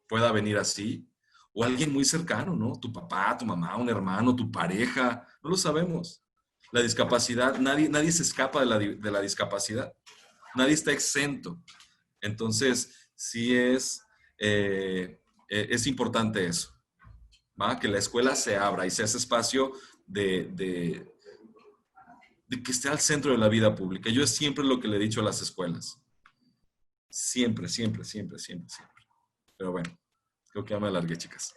pueda venir así, o alguien muy cercano, ¿no? Tu papá, tu mamá, un hermano, tu pareja, no lo sabemos. La discapacidad, nadie se escapa de la discapacidad. Nadie está exento. Entonces, sí es importante eso, ¿va? Que la escuela se abra y sea ese espacio de que esté al centro de la vida pública. Yo es siempre lo que le he dicho a las escuelas. Siempre, siempre, siempre, siempre, siempre. Pero bueno, creo que ya me alargué, chicas.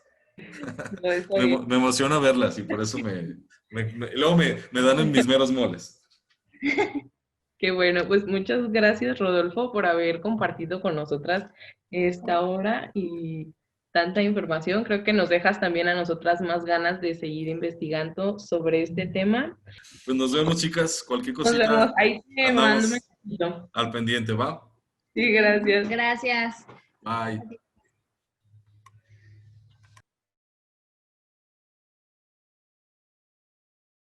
No, está bien. Me emociona verlas y por eso luego me dan en mis meros moles. Qué bueno, pues muchas gracias, Rodolfo, por haber compartido con nosotras esta hora y tanta información. Creo que nos dejas también a nosotras más ganas de seguir investigando sobre este tema. Pues nos vemos, chicas. Cualquier Nos vemos. cosita, Ahí te mando un andamos mensajito. al pendiente, ¿va? Sí, gracias. Gracias. Bye.